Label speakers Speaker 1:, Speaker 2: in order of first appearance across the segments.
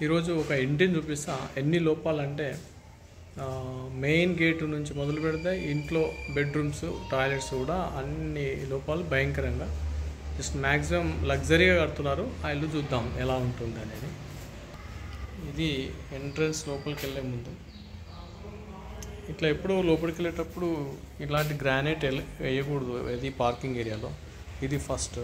Speaker 1: ఈరోజు ఒక ఇంటిని చూపిస్తా. ఎన్ని లోపాలంటే మెయిన్ గేటు నుంచి మొదలు పెడితే ఇంట్లో బెడ్రూమ్స్, టాయిలెట్స్ కూడా అన్ని లోపాలు భయంకరంగా. జస్ట్ మ్యాక్సిమం లగ్జరీగా కడుతున్నారు. ఆ ఇల్లు చూద్దాం ఎలా ఉంటుంది అనేది. ఇది ఎంట్రన్స్ లోపలికి వెళ్ళే ముందు. ఇట్లా ఎప్పుడు లోపలికి వెళ్ళేటప్పుడు ఇలాంటి గ్రానైట్ వేయకూడదు. ఇది పార్కింగ్ ఏరియాలో. ఇది ఫస్ట్.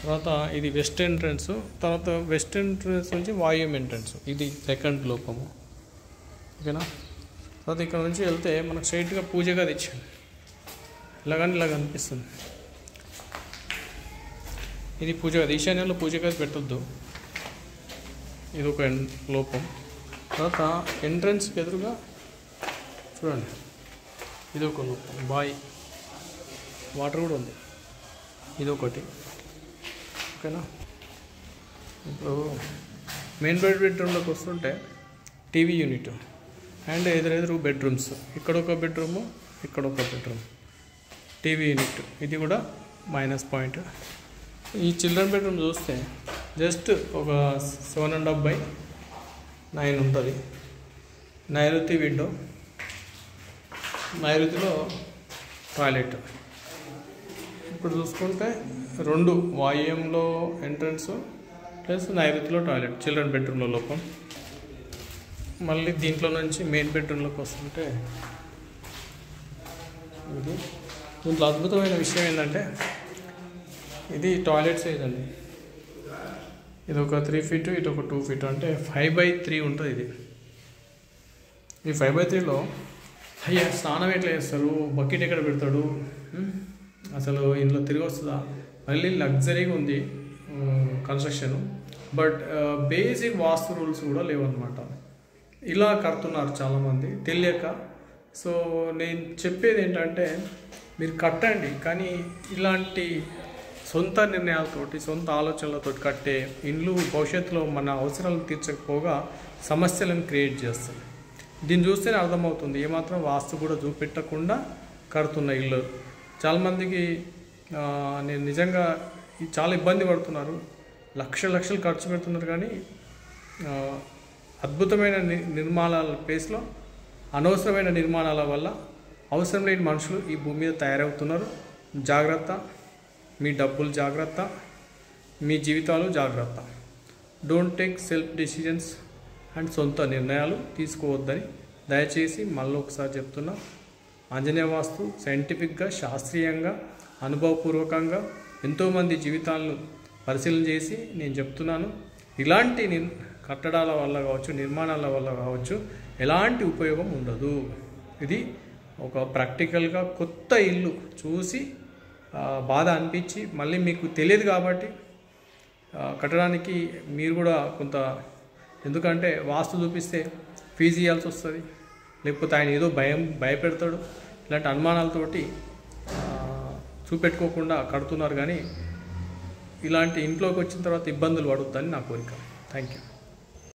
Speaker 1: తర్వాత ఇది వెస్ట్ ఎంట్రన్స్. తర్వాత వెస్ట్ ఎంట్రన్స్ నుంచి వాయువ్యం ఎంట్రన్స్. ఇది సెకండ్ లోపము. ఓకేనా. తర్వాత ఇక్కడ నుంచి వెళ్తే మనకు స్ట్రైట్గా పూజ గది ఇచ్చాను. ఇలాగని ఇలా కనిపిస్తుంది. ఇది పూజ గది. ఈశాన్యంలో పూజ గది పెట్టొద్దు. ఇది ఒక లోపం. తర్వాత ఎంట్రన్స్కి ఎదురుగా చూడండి, ఇది ఒక లోపం. బాయ్ వాటర్ కూడా ఉంది. ఇది ఒకటి. ఓకేనా. ఇప్పుడు మెయిన్ బెడ్రూమ్లోకి వస్తుంటే టీవీ యూనిట్ అండ్ ఎదురెదురు బెడ్రూమ్స్. ఇక్కడ ఒక బెడ్రూము, ఇక్కడ ఒక బెడ్రూమ్, టీవీ యూనిట్. ఇది కూడా మైనస్ పాయింట్. ఈ చిల్డ్రన్ బెడ్రూమ్ చూస్తే జస్ట్ ఒక 7.5/9 ఉంటుంది. నైరుతి విండో, నైరుతిలో టాయిలెట్. ఇప్పుడు చూసుకుంటే 2 వాయువ్యంలో ఎంట్రన్స్ ప్లస్ నైరుతిలో టాయిలెట్. చిల్డ్రన్ బెడ్రూమ్లో లోపం. మళ్ళీ దీంట్లో నుంచి మెయిన్ బెడ్రూమ్లోకి వస్తుంటే ఇది. దీంట్లో అద్భుతమైన విషయం ఏంటంటే ఇది టాయిలెట్ సైజ్ అండి. ఇది ఒక 3 feet, ఇటు ఒక 2 feet, అంటే 5/3 ఉంటుంది. ఈ 5/3లో అయ్యా స్నానం ఎట్లా చేస్తారు, బకెట్ ఎక్కడ పెడతాడు, అసలు ఇందులో తిరిగి వస్తుందా? మళ్ళీ లగ్జరీగా ఉంది construction. But basic vastu rules కూడా లేవన్నమాట. ఇలా కడుతున్నారు చాలామంది తెలియక. సో నేను చెప్పేది ఏంటంటే మీరు కట్టండి, కానీ ఇలాంటి సొంత నిర్ణయాలతోటి, సొంత ఆలోచనలతో కట్టే ఇండ్లు భవిష్యత్తులో మన అవసరాలను తీర్చకపోగా సమస్యలను క్రియేట్ చేస్తాయి. దీన్ని చూస్తేనే అర్థమవుతుంది ఏమాత్రం వాస్తు కూడా చూపెట్టకుండా కడుతున్న ఇల్లు. చాలామందికి నేను నిజంగా చాలా ఇబ్బంది పడుతున్నారు. లక్షలు ఖర్చు పెడుతున్నారు, కానీ అద్భుతమైన నిర్మాణాల ప్లేస్లో అనవసరమైన నిర్మాణాల వల్ల అవసరం లేని మనుషులు ఈ భూమి మీద తయారవుతున్నారు. జాగ్రత్త. మీ డబ్బులు జాగ్రత్త, మీ జీవితాలు జాగ్రత్త. Don't take self decisions and సొంత నిర్ణయాలు తీసుకోవద్దని దయచేసి మళ్ళీ ఒకసారి చెప్తున్నా. ఆంజనేయ వాస్తు సైంటిఫిక్గా, శాస్త్రీయంగా, అనుభవపూర్వకంగా ఎంతోమంది జీవితాలను పరిశీలన చేసి నేను చెప్తున్నాను. ఇలాంటి కట్టడాల వల్ల కావచ్చు, నిర్మాణాల వల్ల కావచ్చు ఎలాంటి ఉపయోగం ఉండదు. ఇది ఒక ప్రాక్టికల్గా కొత్త ఇల్లు చూసి బాధ అనిపించి మళ్ళీ మీకు తెలియదు కాబట్టి కట్టడానికి మీరు కూడా కొంత, ఎందుకంటే వాస్తు చూపిస్తే ఫీజు ఇవ్వాల్సి వస్తుంది, లేకపోతే ఆయన ఏదో భయపెడతాడు. ఇలాంటి అనుమానాలతోటి చూపెట్టుకోకుండా కడుతున్నారు. కానీ ఇలాంటి ఇంట్లోకి వచ్చిన తర్వాత ఇబ్బందులు పడొద్దని నా కోరిక. Thank you.